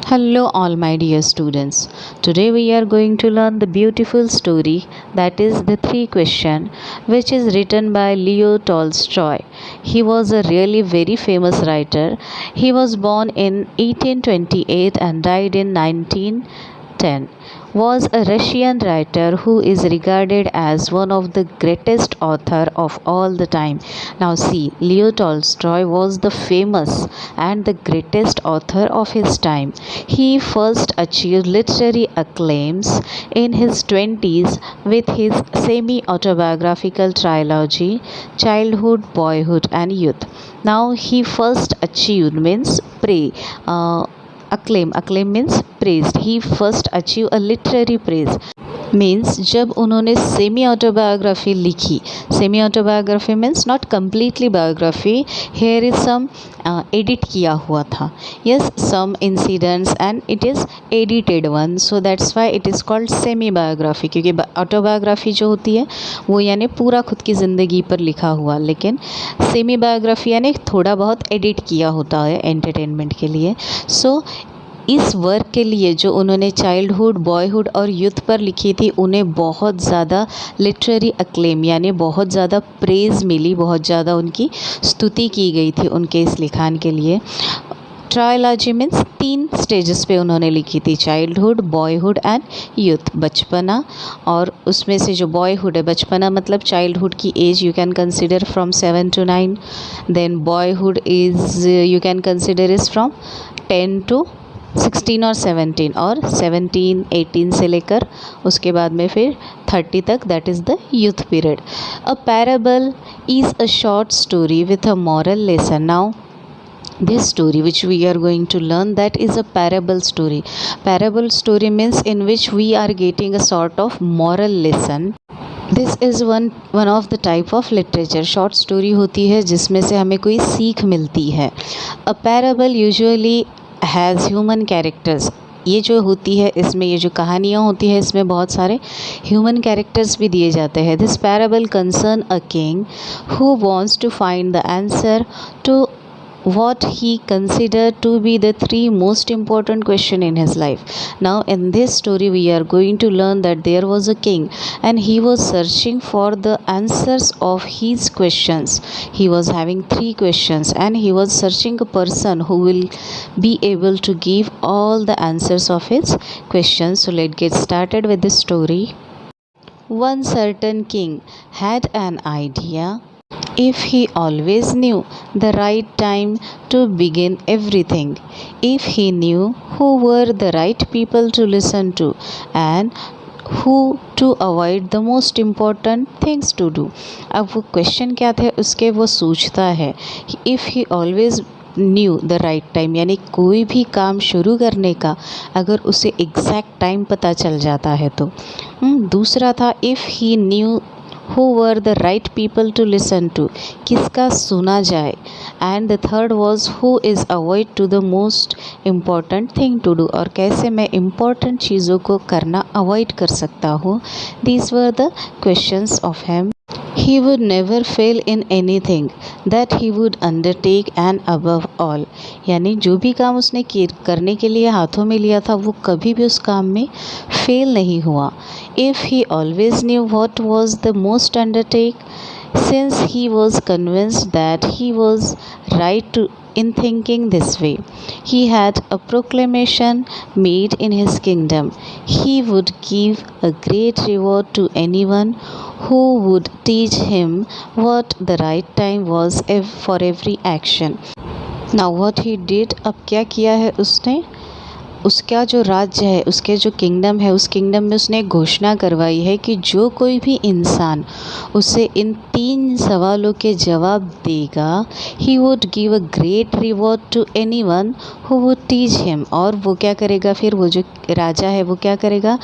Hello, all my dear students. Today we are going to learn the beautiful story that is The Three Question, which is written by Leo Tolstoy. He was a really very famous writer. He was born in 1828 and died in 1910. Was a Russian writer who is regarded as one of the greatest author of all the time. Now see, Leo Tolstoy was the famous and the greatest author of his time. He first achieved literary acclaims in his 20s with his semi-autobiographical trilogy Childhood, Boyhood and Youth. Now he first achieved means acclaim means praised. He first achieved a literary praise means जब उन्होंने semi autobiography लिखी. Semi autobiography means not completely biography, here is some edit किया हुआ था. Yes, some incidents and it is edited one, so that's why it is called semi biography. क्योंकि autobiography जो होती है वो यानी पूरा खुद की ज़िंदगी पर लिखा हुआ, लेकिन सेमी बायोग्राफी यानी थोड़ा बहुत एडिट किया होता है एंटरटेनमेंट के लिए. सो इस वर्क के लिए जो उन्होंने चाइल्डहुड, बॉयहुड और यूथ पर लिखी थी, उन्हें बहुत ज़्यादा लिटरेरी अक्लेम यानी बहुत ज़्यादा प्रेज़ मिली, बहुत ज़्यादा उनकी स्तुति की गई थी उनके इस लिखान के लिए. ट्रायलॉजी मीन्स 3 स्टेजेस पे उन्होंने लिखी थी, चाइल्डहुड, बॉयहुड एंड यूथ, बचपना. और उसमें से जो बॉयहुड है, बचपना मतलब चाइल्डहुड की age you can consider from 7 to 9. Then boyhood is you can consider is from 10 to 16 और 17, और 17, 18 से लेकर उसके बाद में फिर 30 तक, that is the youth period. A parable is a short story with a moral lesson. Now this story which we are going to learn, that is a parable story. Parable story means in which we are getting a sort of moral lesson. This is one of the type of literature. Short story होती है जिसमें से हमें कोई सीख मिलती है. A parable usually has human characters. ये जो होती है इसमें, ये जो कहानियाँ होती है इसमें बहुत सारे ह्यूमन कैरेक्टर्स भी दिए जाते हैं. This parable concern a king who wants to find the answer to what he considered to be the 3 most important question in his life. Now in this story we are going to learn that there was a king and he was searching for the answers of his questions. He was having 3 questions and he was searching a person who will be able to give all the answers of his questions. So let's get started with the story. One certain king had an idea. If he always knew the right time to begin everything, if he knew who were the right people to listen to and who to avoid the most important things to do. अब वो question क्या थे उसके, वो सोचता है if he always new the right time, यानी कोई भी काम शुरू करने का अगर उसे एग्जैक्ट टाइम पता चल जाता है तो. दूसरा था if he new who were the right people to listen to, किसका सुना जाए. And the third was who is avoid to the most important thing to do, और कैसे मैं important चीज़ों को करना अवॉइड कर सकता हूँ. These were the questions of him. He would never fail in anything that he would undertake and above all, यानी जो भी काम उसने करने के लिए हाथों में लिया था वो कभी भी उस काम में फेल नहीं हुआ. If he always knew what was the most undertake, since he was convinced that he was right in thinking this way, he had a proclamation made in his kingdom. He would give a great reward to anyone who would teach him what the right time was for every action. Now what he did, अब क्या किया है उसने, उसका जो राज्य है, उसके जो किंगडम है, उस किंगडम में उसने घोषणा करवाई है कि जो कोई भी इंसान उसे इन 3 सवालों के जवाब देगा, he would give a great reward to anyone who would teach him. और वो क्या करेगा फिर, वो जो राजा है वो क्या करेगा,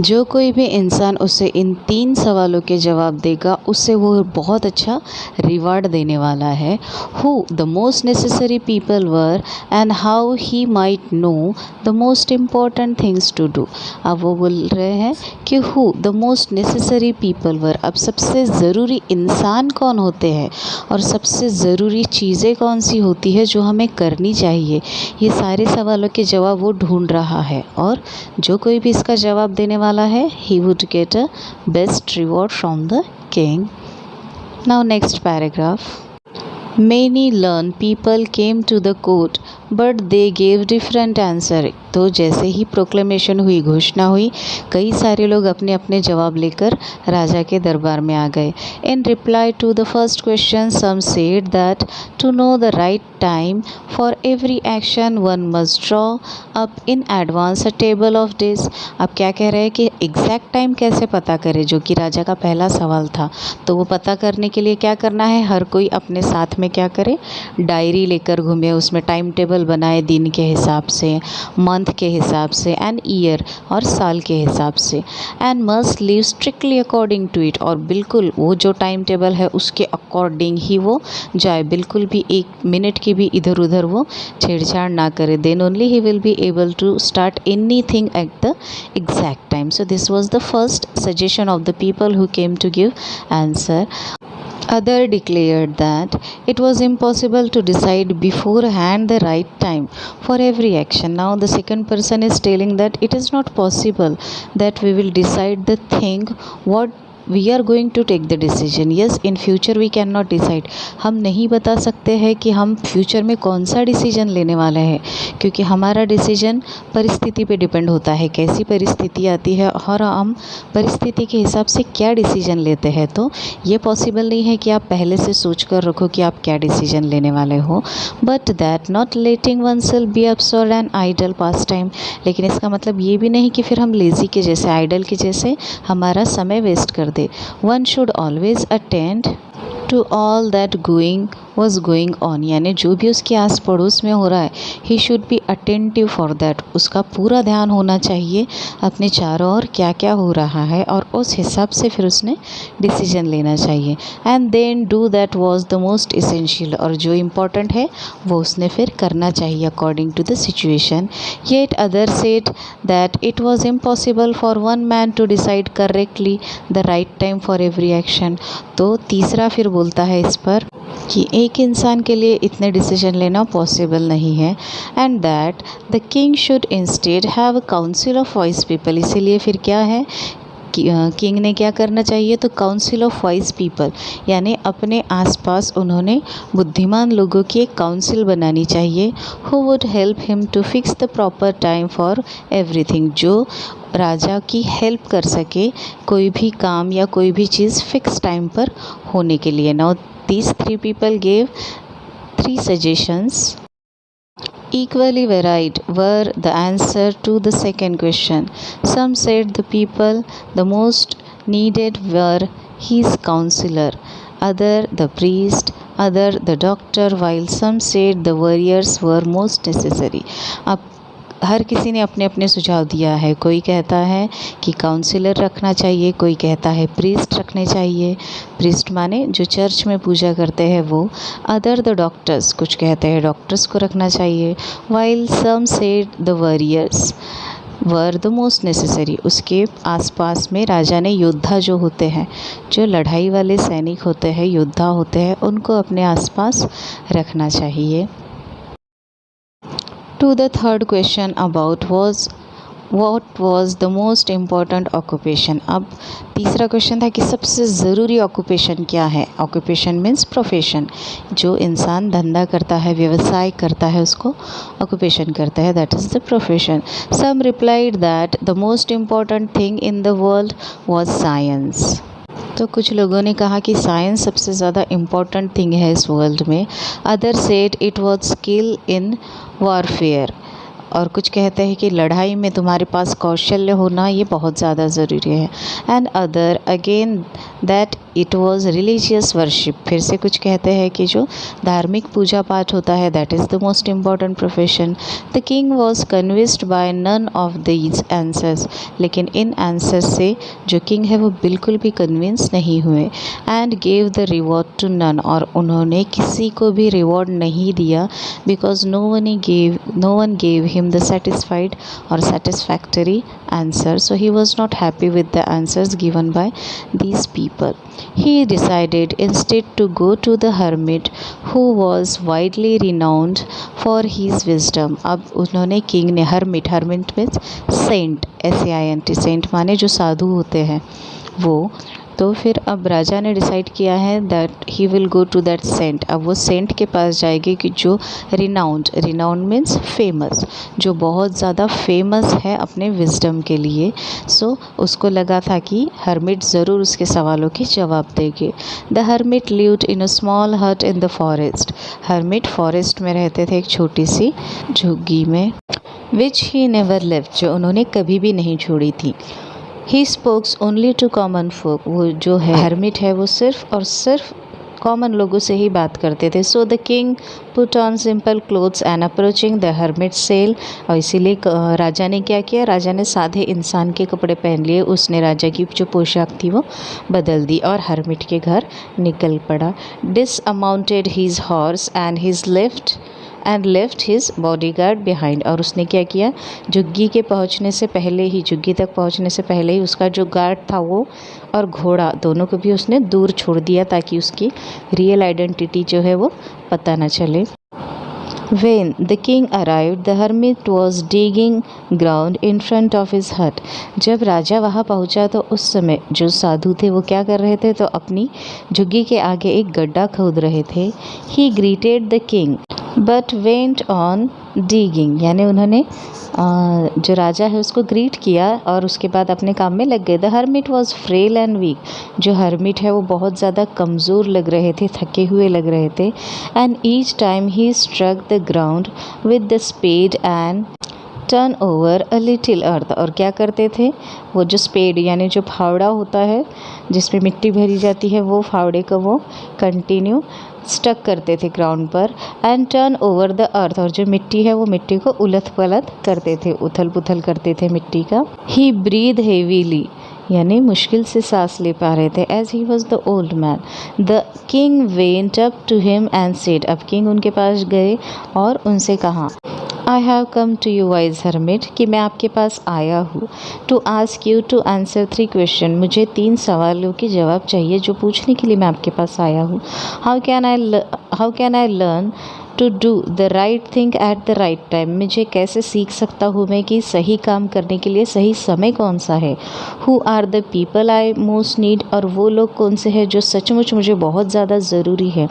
जो कोई भी इंसान उसे इन 3 सवालों के जवाब देगा उसे वो बहुत अच्छा रिवार्ड देने वाला है। Who the most necessary people were and how he might know the most important things to do. अब वो बोल रहे हैं कि who the most necessary people were, अब सबसे ज़रूरी इंसान कौन होते हैं और सबसे ज़रूरी चीज़ें कौन सी होती है जो हमें करनी चाहिए। ये सारे सवालों के जवाब वो ढूंढ रहा है और जो कोई भी इसका जवाब देने वाला है he would get a best reward from the king. Now next paragraph. Many learned people came to the court but they gave different answer. तो जैसे ही प्रोक्लेमेशन हुई, घोषणा हुई, कई सारे लोग अपने अपने जवाब लेकर राजा के दरबार में आ गए। In reply to the first question some said that to know the right time for every action one must draw up in advance a table of days. अब क्या कह रहे हैं कि एग्जैक्ट टाइम कैसे पता करें, जो कि राजा का पहला सवाल था। तो वो पता करने के लिए क्या करना है, हर कोई अपने साथ में क्या करे, डायरी लेकर घूमे, उसमें टाइम टेबल बनाए दिन के हिसाब से, मंथ के हिसाब से, एंड ईयर और साल के हिसाब से, and must live strictly according to it, और बिल्कुल वो जो टाइम टेबल है उसके अकॉर्डिंग ही वो जाए, बिल्कुल भी एक मिनट की भी इधर उधर वो छेड़छाड़ ना करे। Then only he will be able to start anything at the exact time. So this was the first suggestion of the people who came to give answer. Other declared that it was impossible to decide beforehand the right time for every action. Now the second person is telling that it is not possible that we will decide the thing what we are going to take the decision. Yes, in future we cannot decide. हम नहीं बता सकते हैं कि हम future में कौन सा डिसीजन लेने वाले हैं, क्योंकि हमारा डिसीजन परिस्थिति पे डिपेंड होता है, कैसी परिस्थिति आती है और हम परिस्थिति के हिसाब से क्या डिसीजन लेते हैं। तो ये पॉसिबल नहीं है कि आप पहले से सोच कर रखो कि आप क्या डिसीजन लेने वाले हो। But that not letting oneself be absurd and idle pastime, लेकिन इसका मतलब ये भी नहीं कि फिर हम लेज़ी के जैसे, आइडल के जैसे हमारा समय वेस्ट कर दे। One should always attend to all that was going on, यानी जो भी उसके आस पड़ोस में हो रहा है, he should be attentive for that, उसका पूरा ध्यान होना चाहिए अपने चारों ओर क्या क्या हो रहा है और उस हिसाब से फिर उसने डिसीजन लेना चाहिए। and then do that was the most essential, और जो इम्पोर्टेंट है वो उसने फिर करना चाहिए according to the situation. Yet others said that it was impossible for one man to decide correctly the right time for every action. तो तीसरा फिर बोलता है इस पर कि एक इंसान के लिए इतने डिसीजन लेना पॉसिबल नहीं है, and that the king should instead have a council of wise people. इसीलिए फिर क्या है, किंग ने क्या करना चाहिए, तो काउंसिल ऑफ वाइज पीपल, यानी अपने आसपास उन्होंने बुद्धिमान लोगों की एक काउंसिल बनानी चाहिए, who would help him to fix the proper time for everything, जो राजा की हेल्प कर सके कोई भी काम या कोई भी चीज़ फिक्स टाइम पर होने के लिए। Now these 3 people gave 3 suggestions. Equally varied were the answer to the second question. Some said the people the most needed were his counselor, other the priest, other the doctor, while some said the warriors were most necessary. अब हर किसी ने अपने अपने सुझाव दिया है। कोई कहता है कि काउंसिलर रखना चाहिए, कोई कहता है प्रीस्ट रखने चाहिए, प्रीस्ट माने जो चर्च में पूजा करते हैं वो, अदर द डॉक्टर्स, कुछ कहते हैं डॉक्टर्स को रखना चाहिए, while some said the warriors were the most necessary. उसके आसपास में राजा ने योद्धा जो होते हैं, जो लड़ाई वाले सैनिक होते हैं, योद्धा होते हैं, उनको अपने आसपास रखना चाहिए। To the third question about what was the most important occupation. अब तीसरा क्वेश्चन था कि सबसे ज़रूरी ऑक्यूपेशन क्या है। ऑक्यूपेशन मीन्स प्रोफेशन, जो इंसान धंधा करता है, व्यवसाय करता है, उसको ऑक्यूपेशन करता है, that is the profession. Some replied that the most important thing in the world was science. तो कुछ लोगों ने कहा कि साइंस सबसे ज़्यादा इम्पॉर्टेंट थिंग है इस वर्ल्ड में. Other said it was skill in warfare, और कुछ कहते हैं कि लड़ाई में तुम्हारे पास कौशल्य होना ये बहुत ज़्यादा ज़रूरी है. And other again that it was religious worship. फिर से कुछ कहते हैं कि जो धार्मिक पूजा पाठ होता है that is the most important profession. The king was convinced by none of these answers, लेकिन इन आंसर्स से जो किंग है वो बिल्कुल भी कन्विंस नहीं हुए। And gave the reward to none, और उन्होंने किसी को भी रिवॉर्ड नहीं दिया, because no one gave him the satisfied और satisfactory answer, so he was not happy with the answers given by these people. He decided instead to go to the hermit who was widely renowned for his wisdom. अब उन्होंने king ने hermit means saint, SAINT, saint माने जो साधु होते हैं वो। तो फिर अब राजा ने डिसाइड किया है that he will go to that saint. अब वो सेंट के पास जाएगी कि जो रिनाउंड मीन्स फेमस, जो बहुत ज़्यादा फेमस है अपने विजडम के लिए। सो उसको लगा था कि हर्मिट ज़रूर उसके सवालों के जवाब देंगे। The hermit lived in a small hut in the forest. Hermit forest में रहते थे, एक छोटी सी झुग्गी में। विच ही नेवर लेफ्ट, जो उन्होंने कभी भी नहीं छोड़ी थी। ही स्पोक्स ओनली टू कॉमन फोक, वो जो है हर्मिट है वो सिर्फ और सिर्फ कॉमन लोगों से ही बात करते थे। So the king put on simple clothes and approaching the hermit cell, और इसीलिए राजा ने क्या किया, राजा ने सादे इंसान के कपड़े पहन लिए। उसने राजा की जो पोशाक थी वो बदल दी और हर्मिट के घर निकल पड़ा। Dismounted his horse and left his bodyguard behind, और उसने क्या किया, झुग्गी तक पहुंचने से पहले ही उसका जो गार्ड था वो और घोड़ा दोनों को भी उसने दूर छोड़ दिया, ताकि उसकी रियल आइडेंटिटी जो है वो पता न चले। When the king arrived, the hermit was digging ground in front of his hut. जब राजा वहाँ पहुँचा तो उस समय जो साधु थे वो क्या कर रहे थे, तो अपनी झुग्गी के आगे एक गड्ढा खोद रहे थे। He greeted the king but went on digging, यानी उन्होंने जो राजा है उसको ग्रीट किया और उसके बाद अपने काम में लग गए। The hermit was frail and weak, जो हर्मिट है वो बहुत ज़्यादा कमज़ोर लग रहे थे, थके हुए लग रहे थे। And each time he struck the ground with the spade and turn over a little earth, और क्या करते थे, वो जो स्पेड यानी जो फावड़ा होता है जिसमें मिट्टी भरी जाती है, वो फावड़े को वो कंटिन्यू स्टक करते थे ग्राउंड पर। And turn over the earth, और जो मिट्टी है वो मिट्टी को उलट पलट करते थे, उथल पुथल करते थे मिट्टी का। ही ब्रीथ हेवीली, यानी मुश्किल से सांस ले पा रहे थे। As he was the old man the king went up to him and said, अब किंग उनके पास गए और उनसे कहा, I have come to you wise hermit, कि मैं आपके पास आया हूँ, to ask you to answer 3 question, मुझे 3 सवालों के जवाब चाहिए जो पूछने के लिए मैं आपके पास आया हूँ। How can I learn to do the right thing at the right time, मुझे कैसे सीख सकता हूँ मैं कि सही काम करने के लिए सही समय कौन सा है। Who are the people I most need, और वो लोग कौन से हैं जो सचमुच मुझे बहुत ज़्यादा ज़रूरी है।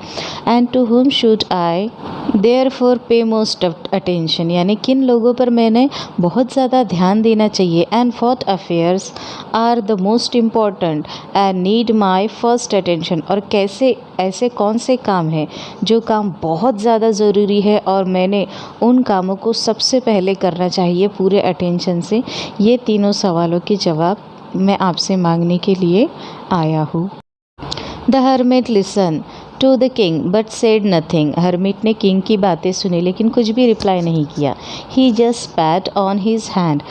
And to whom should I therefore pay most attention, यानी किन लोगों पर मैंने बहुत ज़्यादा ध्यान देना चाहिए। And what affairs are the most important and need my first attention, और कैसे ऐसे कौन से काम हैं जो काम बहुत ज़्यादा ज़रूरी है और मैंने उन कामों को सबसे पहले करना चाहिए पूरे अटेंशन से। ये तीनों सवालों के जवाब मैं आपसे मांगने के लिए आया हूँ। The hermit listen to the king but said nothing, hermit ने किंग की बातें सुनी लेकिन कुछ भी रिप्लाई नहीं किया। He just pat on his hand,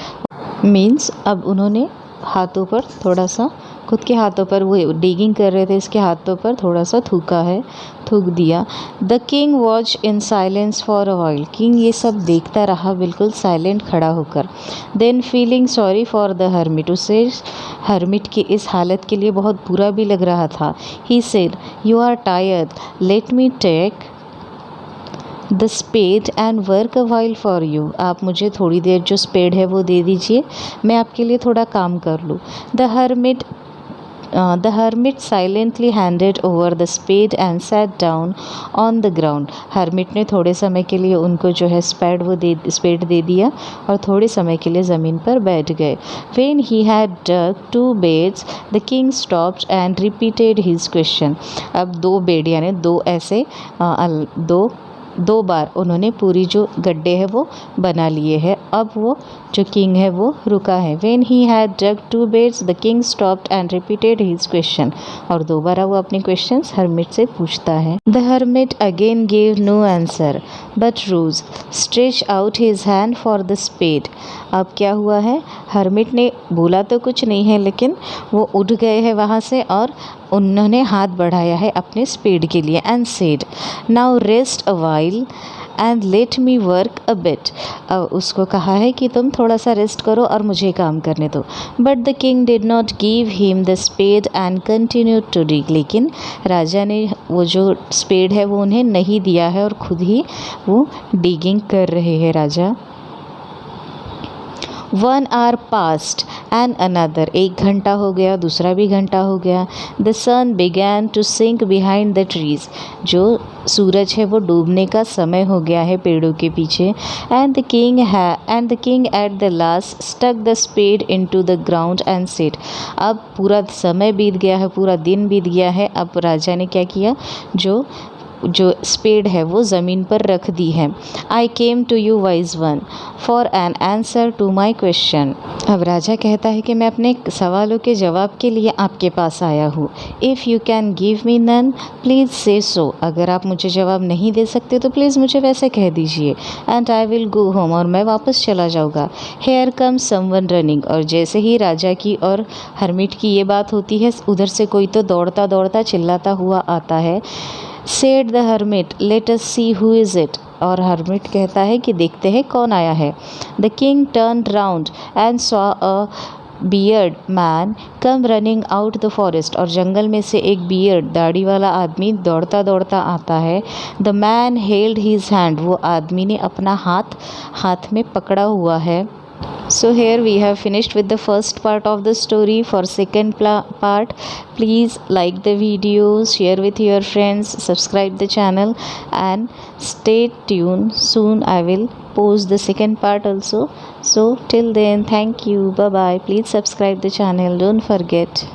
means अब उन्होंने हाथों पर थोड़ा सा, खुद के हाथों पर, वो डिगिंग कर रहे थे इसके हाथों पर थोड़ा सा थूक दिया। The king watch in silence for a while, king ये सब देखता रहा बिल्कुल साइलेंट खड़ा होकर। Than feeling sorry for the hermit, उसे हर्मिट की इस हालत के लिए बहुत बुरा भी लग रहा था। He said, you are tired, let me take the spade and work a while for you, आप मुझे थोड़ी देर जो स्पेड है वो दे दीजिए, मैं आपके लिए थोड़ा काम कर लूँ। The hermit silently handed over the spade and sat down on the ground. hermit ने थोड़े समय के लिए उनको जो है स्पेड दे दिया और थोड़े समय के लिए ज़मीन पर बैठ गए। When he had dug 2 beds, the king stopped and repeated his question. अब 2 बेड यानी 2 ऐसे 2 2 बार उन्होंने पूरी जो गड्ढे है वो बना लिए हैं। अब वो जो किंग है वो रुका है। When he had dug 2 beds, the king stopped and repeated his question. और दोबारा वो अपने क्वेश्चंस हर्मिट से पूछता है। The hermit again gave no answer, but rose, stretched out his hand for the spade. अब क्या हुआ है, हर्मिट ने बोला तो कुछ नहीं है, लेकिन वो उठ गए हैं वहाँ से और उन्होंने हाथ बढ़ाया है अपने स्पेड के लिए। And said, now rest a while and let me work a bit. अब उसको कहा है कि तुम थोड़ा सा रेस्ट करो और मुझे काम करने दो। But the king did not give him the spade and continue to dig. लेकिन राजा ने वो जो स्पेड है वो उन्हें नहीं दिया है और खुद ही वो डिगिंग कर रहे हैं राजा। 1 hour passed and another, 1 घंटा हो गया, दूसरा भी घंटा हो गया। The sun began to sink behind the trees. जो सूरज है वो डूबने का समय हो गया है पेड़ों के पीछे। And the king at the last stuck the spade into the ground and said, अब पूरा समय बीत गया है, पूरा दिन बीत गया है। अब राजा ने क्या किया, जो स्पेड है वो ज़मीन पर रख दी है। I came to you wise one for an answer to my question. अब राजा कहता है कि मैं अपने सवालों के जवाब के लिए आपके पास आया हूँ। If you can give me none please say so. अगर आप मुझे जवाब नहीं दे सकते तो प्लीज़ मुझे वैसे कह दीजिए। And I will go home, और मैं वापस चला जाऊँगा। हेयर कम समवन रनिंग। और जैसे ही राजा की और हर्मिट की ये बात होती है, उधर से कोई तो दौड़ता दौड़ता चिल्लाता हुआ आता है। Said the hermit, let us see who is it. और हर्मिट कहता है कि देखते हैं कौन आया है। The king turned round and saw a beard man come running out the forest. और जंगल में से एक बियर्ड, दाढ़ी वाला आदमी दौड़ता दौड़ता आता है। The man held his hand. वो आदमी ने अपना हाथ में पकड़ा हुआ है। So here we have finished with the first part of the story. For second part, please like the video, share with your friends, subscribe the channel and stay tuned. Soon I will post the second part also. So till then, thank you. Bye bye. Please subscribe the channel. Don't forget.